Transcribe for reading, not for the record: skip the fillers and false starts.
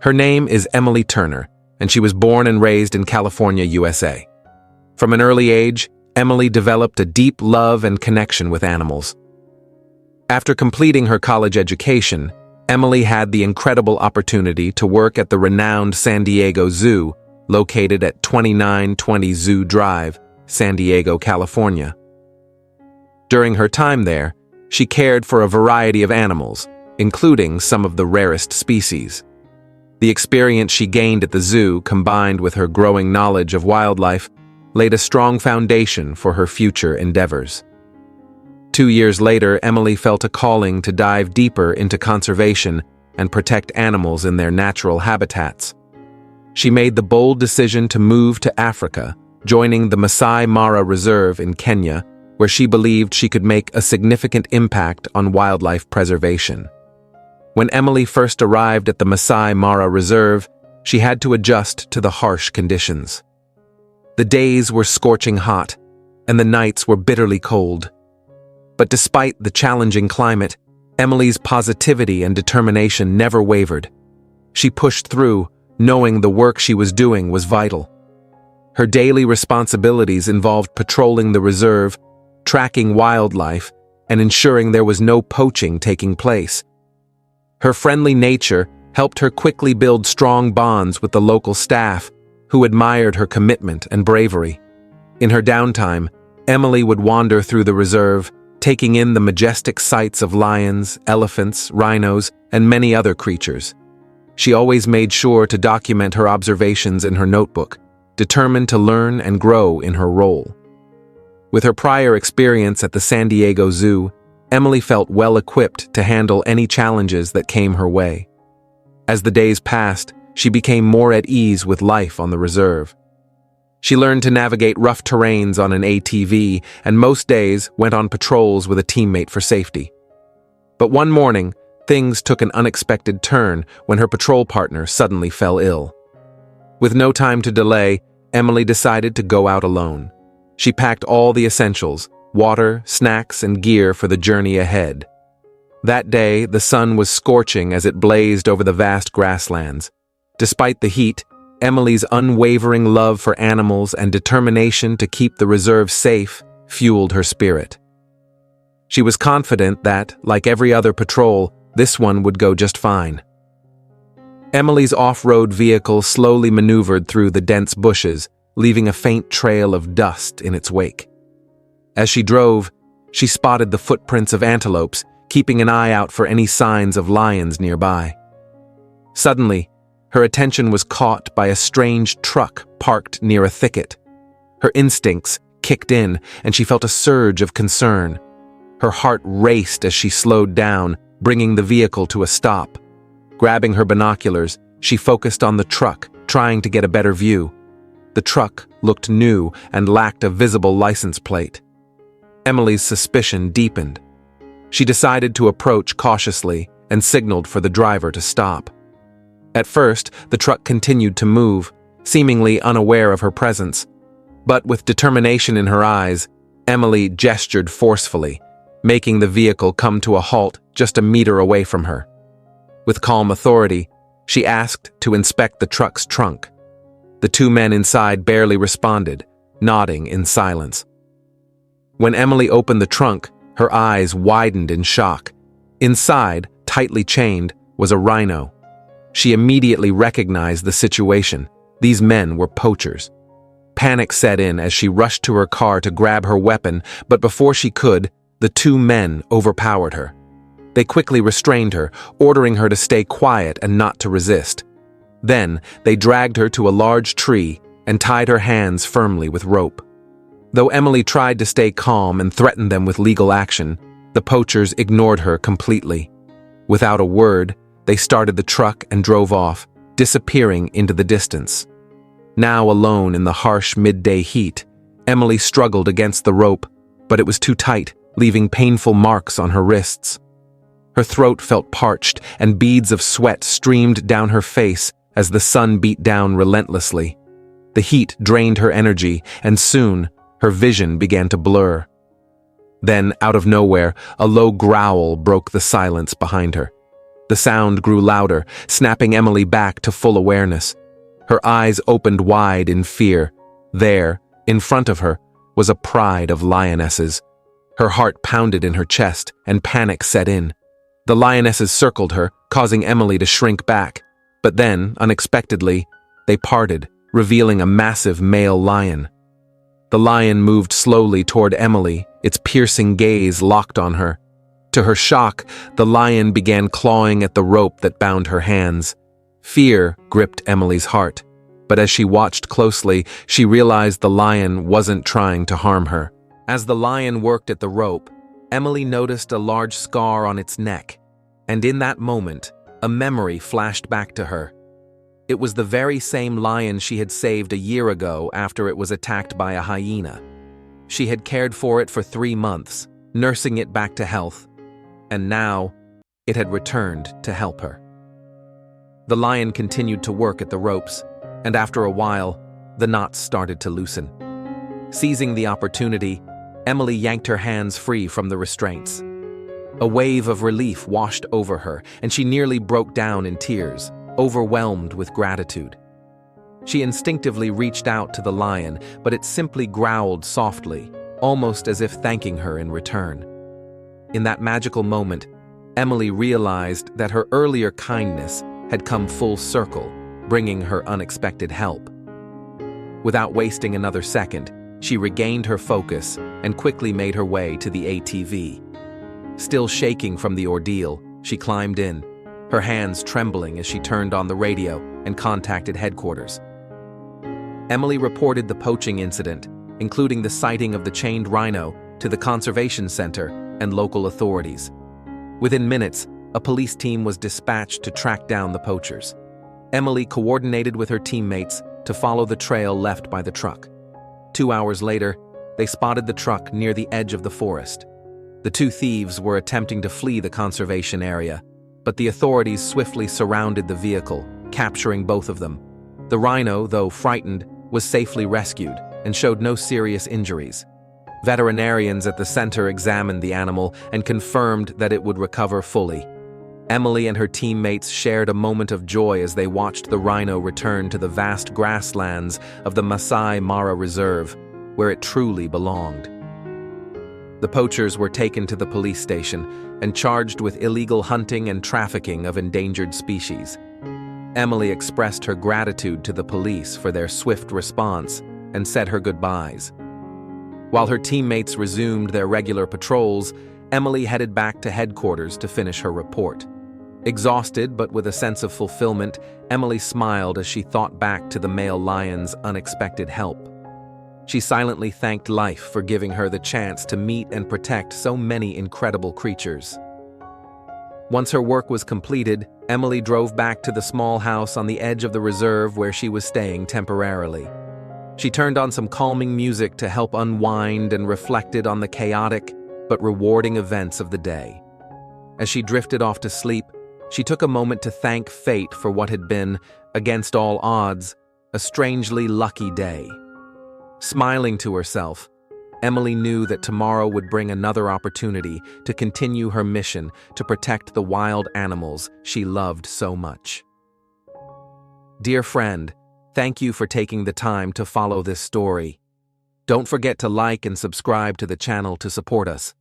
Her name is Emily Turner, and she was born and raised in California, USA. From an early age, Emily developed a deep love and connection with animals. After completing her college education, Emily had the incredible opportunity to work at the renowned San Diego Zoo, located at 2920 Zoo Drive, San Diego, California. During her time there, she cared for a variety of animals, including some of the rarest species. The experience she gained at the zoo, combined with her growing knowledge of wildlife, laid a strong foundation for her future endeavors. 2 years later, Emily felt a calling to dive deeper into conservation and protect animals in their natural habitats. She made the bold decision to move to Africa, joining the Masai Mara Reserve in Kenya, where she believed she could make a significant impact on wildlife preservation. When Emily first arrived at the Masai Mara Reserve, she had to adjust to the harsh conditions. The days were scorching hot, and the nights were bitterly cold. But despite the challenging climate, Emily's positivity and determination never wavered. She pushed through, knowing the work she was doing was vital. Her daily responsibilities involved patrolling the reserve, tracking wildlife, and ensuring there was no poaching taking place. Her friendly nature helped her quickly build strong bonds with the local staff, who admired her commitment and bravery. In her downtime, Emily would wander through the reserve, taking in the majestic sights of lions, elephants, rhinos, and many other creatures. She always made sure to document her observations in her notebook, determined to learn and grow in her role. With her prior experience at the San Diego Zoo, Emily felt well equipped to handle any challenges that came her way. As the days passed, she became more at ease with life on the reserve. She learned to navigate rough terrains on an ATV and most days went on patrols with a teammate for safety. But one morning, things took an unexpected turn when her patrol partner suddenly fell ill. With no time to delay, Emily decided to go out alone. She packed all the essentials, water, snacks, and gear for the journey ahead. That day, the sun was scorching as it blazed over the vast grasslands. Despite the heat, Emily's unwavering love for animals and determination to keep the reserve safe fueled her spirit. She was confident that, like every other patrol, this one would go just fine. Emily's off-road vehicle slowly maneuvered through the dense bushes, leaving a faint trail of dust in its wake. As she drove, she spotted the footprints of antelopes, keeping an eye out for any signs of lions nearby. Suddenly, her attention was caught by a strange truck parked near a thicket. Her instincts kicked in, and she felt a surge of concern. Her heart raced as she slowed down, bringing the vehicle to a stop. Grabbing her binoculars, she focused on the truck, trying to get a better view. The truck looked new and lacked a visible license plate. Emily's suspicion deepened. She decided to approach cautiously and signaled for the driver to stop. At first, the truck continued to move, seemingly unaware of her presence. But with determination in her eyes, Emily gestured forcefully, making the vehicle come to a halt just a meter away from her. With calm authority, she asked to inspect the truck's trunk. The two men inside barely responded, nodding in silence. When Emily opened the trunk, her eyes widened in shock. Inside, tightly chained, was a rhino. She immediately recognized the situation. These men were poachers. Panic set in as she rushed to her car to grab her weapon, but before she could, the two men overpowered her. They quickly restrained her, ordering her to stay quiet and not to resist. Then, they dragged her to a large tree and tied her hands firmly with rope. Though Emily tried to stay calm and threatened them with legal action, the poachers ignored her completely. Without a word, they started the truck and drove off, disappearing into the distance. Now alone in the harsh midday heat, Emily struggled against the rope, but it was too tight, leaving painful marks on her wrists. Her throat felt parched, and beads of sweat streamed down her face as the sun beat down relentlessly. The heat drained her energy, and soon, her vision began to blur. Then, out of nowhere, a low growl broke the silence behind her. The The sound grew louder, snapping Emily back to full awareness. Her eyes opened wide in fear. There, in front of her, was a pride of lionesses. Her heart pounded in her chest, and panic set in. The lionesses circled her, causing Emily to shrink back. But then, unexpectedly, they parted, revealing a massive male lion. The lion moved slowly toward Emily, its piercing gaze locked on her. To her shock, the lion began clawing at the rope that bound her hands. Fear gripped Emily's heart, but as she watched closely, she realized the lion wasn't trying to harm her. As the lion worked at the rope, Emily noticed a large scar on its neck, and in that moment, a memory flashed back to her. It was the very same lion she had saved a year ago after it was attacked by a hyena. She had cared for it for 3 months, nursing it back to health, and now it had returned to help her. The lion continued to work at the ropes, and after a while, the knots started to loosen. Seizing the opportunity, Emily yanked her hands free from the restraints. A wave of relief washed over her, and she nearly broke down in tears, overwhelmed with gratitude. She instinctively reached out to the lion, but it simply growled softly, almost as if thanking her in return. In that magical moment, Emily realized that her earlier kindness had come full circle, bringing her unexpected help. Without wasting another second, she regained her focus and quickly made her way to the ATV. Still shaking from the ordeal, she climbed in, her hands trembling as she turned on the radio and contacted headquarters. Emily reported the poaching incident, including the sighting of the chained rhino, to the conservation center and local authorities. Within minutes, a police team was dispatched to track down the poachers. Emily coordinated with her teammates to follow the trail left by the truck. 2 hours later, they spotted the truck near the edge of the forest. The 2 thieves were attempting to flee the conservation area, but the authorities swiftly surrounded the vehicle, capturing both of them. The rhino, though frightened, was safely rescued and showed no serious injuries. Veterinarians at the center examined the animal and confirmed that it would recover fully. Emily and her teammates shared a moment of joy as they watched the rhino return to the vast grasslands of the Masai Mara Reserve, where it truly belonged. The poachers were taken to the police station and charged with illegal hunting and trafficking of endangered species. Emily expressed her gratitude to the police for their swift response and said her goodbyes. While her teammates resumed their regular patrols, Emily headed back to headquarters to finish her report. Exhausted but with a sense of fulfillment, Emily smiled as she thought back to the male lion's unexpected help. She silently thanked life for giving her the chance to meet and protect so many incredible creatures. Once her work was completed, Emily drove back to the small house on the edge of the reserve where she was staying temporarily. She turned on some calming music to help unwind and reflected on the chaotic but rewarding events of the day. As she drifted off to sleep, she took a moment to thank fate for what had been, against all odds, a strangely lucky day. Smiling to herself, Emily knew that tomorrow would bring another opportunity to continue her mission to protect the wild animals she loved so much. Dear friend, thank you for taking the time to follow this story. Don't forget to like and subscribe to the channel to support us.